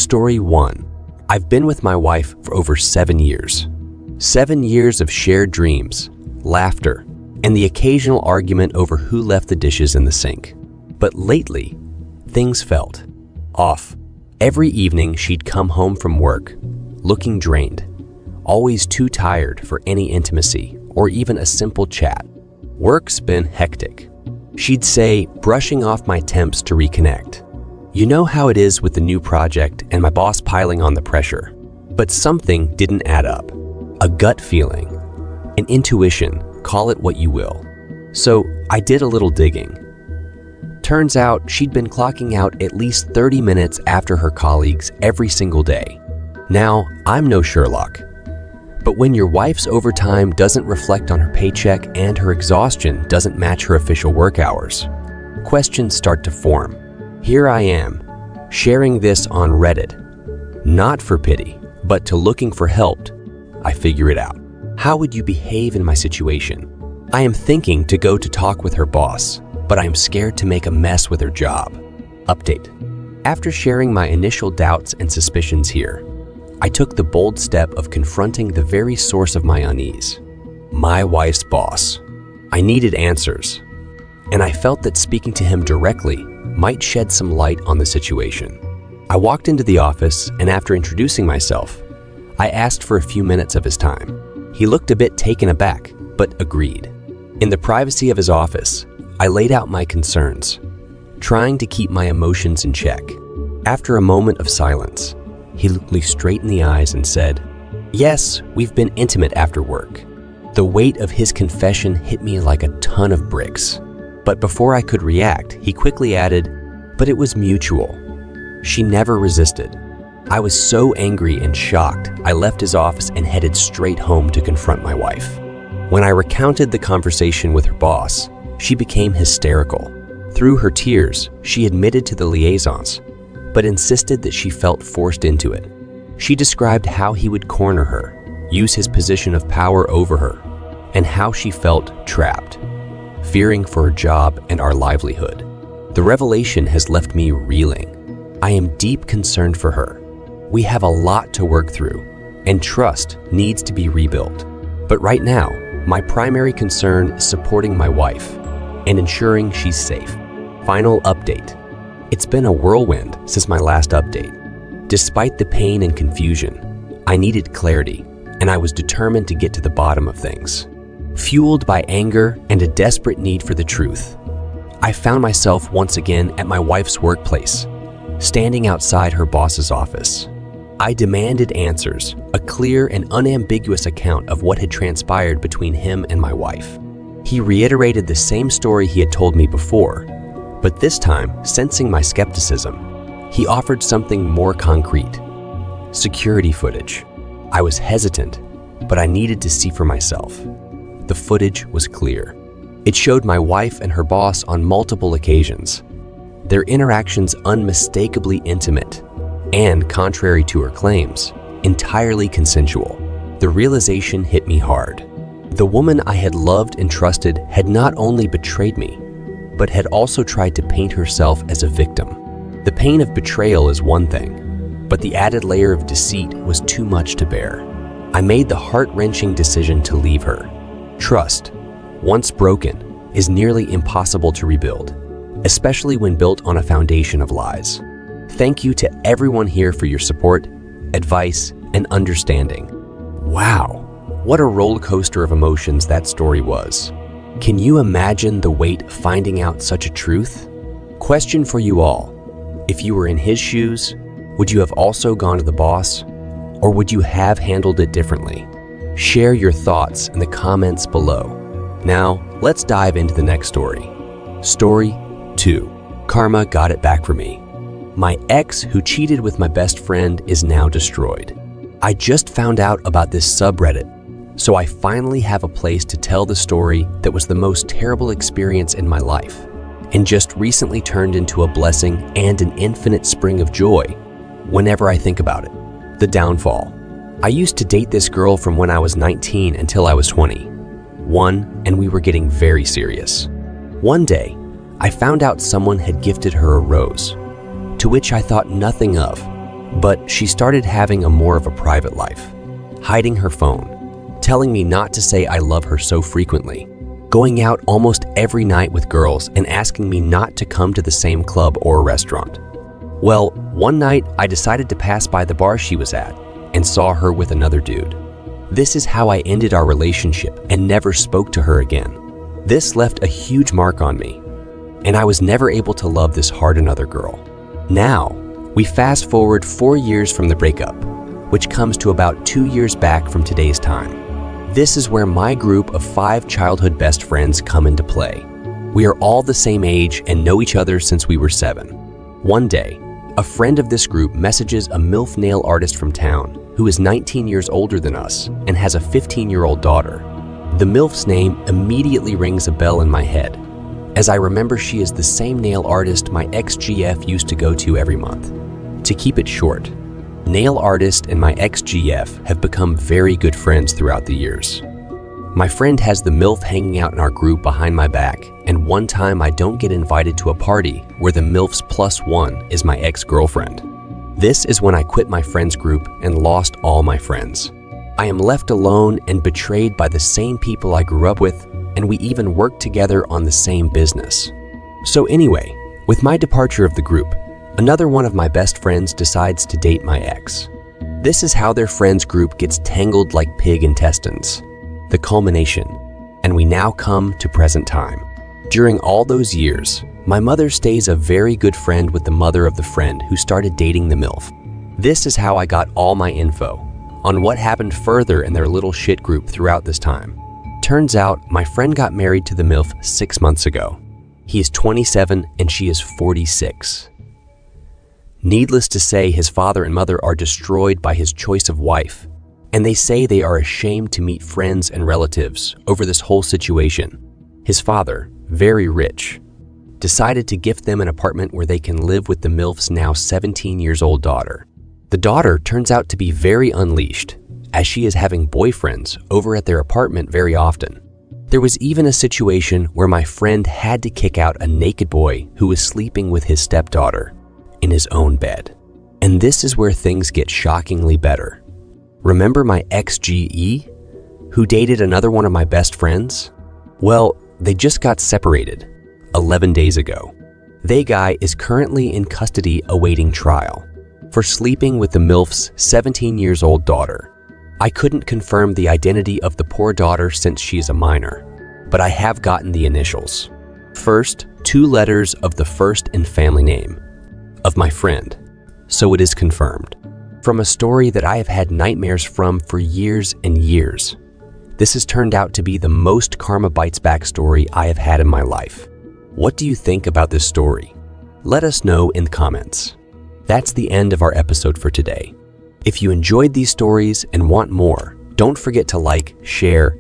Story 1. I've been with my wife for over 7 years. 7 years of shared dreams, laughter, and the occasional argument over who left the dishes in the sink. But lately, things felt off. Every evening she'd come home from work, looking drained, always too tired for any intimacy or even a simple chat. Work's been hectic. She'd say, brushing off my temps to reconnect. You know how it is with the new project and my boss piling on the pressure. But something didn't add up. A gut feeling, an intuition, call it what you will. So I did a little digging. Turns out she'd been clocking out at least 30 minutes after her colleagues every single day. Now, I'm no Sherlock. But when your wife's overtime doesn't reflect on her paycheck and her exhaustion doesn't match her official work hours, questions start to form. Here I am, sharing this on Reddit. Not for pity, but to looking for help. I figure it out. How would you behave in my situation? I am thinking to go to talk with her boss, but I am scared to make a mess with her job. Update. After sharing my initial doubts and suspicions here, I took the bold step of confronting the very source of my unease, my wife's boss. I needed answers, and I felt that speaking to him directly might shed some light on the situation. I walked into the office, and after introducing myself, I asked for a few minutes of his time. He looked a bit taken aback, but agreed. In the privacy of his office, I laid out my concerns, trying to keep my emotions in check. After a moment of silence, he looked me straight in the eyes and said, "Yes, we've been intimate after work." The weight of his confession hit me like a ton of bricks. But before I could react, he quickly added, "But it was mutual." She never resisted. I was so angry and shocked, I left his office and headed straight home to confront my wife. When I recounted the conversation with her boss, she became hysterical. Through her tears, she admitted to the liaisons, but insisted that she felt forced into it. She described how he would corner her, use his position of power over her, and how she felt trapped, fearing for her job and our livelihood. The revelation has left me reeling. I am deep concerned for her. We have a lot to work through, and trust needs to be rebuilt. But right now, my primary concern is supporting my wife and ensuring she's safe. Final update. It's been a whirlwind since my last update. Despite the pain and confusion, I needed clarity, and I was determined to get to the bottom of things. Fueled by anger and a desperate need for the truth, I found myself once again at my wife's workplace, standing outside her boss's office. I demanded answers, a clear and unambiguous account of what had transpired between him and my wife. He reiterated the same story he had told me before, but this time, sensing my skepticism, he offered something more concrete: security footage. I was hesitant, but I needed to see for myself. The footage was clear. It showed my wife and her boss on multiple occasions, their interactions unmistakably intimate and, contrary to her claims, entirely consensual. The realization hit me hard. The woman I had loved and trusted had not only betrayed me, but had also tried to paint herself as a victim. The pain of betrayal is one thing, but the added layer of deceit was too much to bear. I made the heart-wrenching decision to leave her. Trust, once broken, is nearly impossible to rebuild, especially when built on a foundation of lies. Thank you to everyone here for your support, advice, and understanding. Wow, what a roller coaster of emotions that story was. Can you imagine the weight of finding out such a truth? Question for you all. If you were in his shoes, would you have also gone to the boss? Or would you have handled it differently? Share your thoughts in the comments below. Now, let's dive into the next story. Story 2. Karma got it back for me. My ex who cheated with my best friend is now destroyed. I just found out about this subreddit, so I finally have a place to tell the story that was the most terrible experience in my life, and just recently turned into a blessing and an infinite spring of joy whenever I think about it. The downfall. I used to date this girl from when I was 19 until I was 21, and we were getting very serious. One day, I found out someone had gifted her a rose, to which I thought nothing of, But she started having more of a private life, hiding her phone, telling me not to say I love her so frequently, going out almost every night with girls and asking me not to come to the same club or restaurant. Well, one night I decided to pass by the bar she was at and saw her with another dude. This is how I ended our relationship and never spoke to her again. This left a huge mark on me, and I was never able to love this hard another girl. Now, we fast forward 4 years from the breakup, which comes to about 2 years back from today's time. This is where my group of 5 childhood best friends come into play. We are all the same age and know each other since we were 7. One day, a friend of this group messages a MILF nail artist from town who is 19 years older than us and has a 15-year-old daughter. The MILF's name immediately rings a bell in my head, as I remember she is the same nail artist my ex-GF used to go to every month. To keep it short, nail artist and my ex-GF have become very good friends throughout the years. My friend has the MILF hanging out in our group behind my back, and one time I don't get invited to a party where the MILF's +1 is my ex-girlfriend. This is when I quit my friend's group and lost all my friends. I am left alone and betrayed by the same people I grew up with, and we even worked together on the same business. So anyway, with my departure of the group, another one of my best friends decides to date my ex. This is how their friends group gets tangled like pig intestines. The culmination, and we now come to present time. During all those years, my mother stays a very good friend with the mother of the friend who started dating the MILF. This is how I got all my info on what happened further in their little shit group throughout this time. Turns out my friend got married to the MILF 6 months ago. He is 27 and she is 46. Needless to say, his father and mother are destroyed by his choice of wife, and they say they are ashamed to meet friends and relatives over this whole situation. His father, very rich, decided to gift them an apartment where they can live with the MILF's now 17-years-old daughter. The daughter turns out to be very unleashed, as she is having boyfriends over at their apartment very often. There was even a situation where my friend had to kick out a naked boy who was sleeping with his stepdaughter in his own bed. And this is where things get shockingly better. Remember my ex-GE, who dated another one of my best friends? Well, they just got separated 11 days ago. They guy is currently in custody awaiting trial for sleeping with the MILF's 17-years-old daughter. I couldn't confirm the identity of the poor daughter since she is a minor, but I have gotten the initials. First, 2 letters of the first and family name of my friend, so it is confirmed. From a story that I have had nightmares from for years and years, this has turned out to be the most karma bites back story I have had in my life. What do you think about this story? Let us know in the comments. That's the end of our episode for today. If you enjoyed these stories and want more, don't forget to like, share,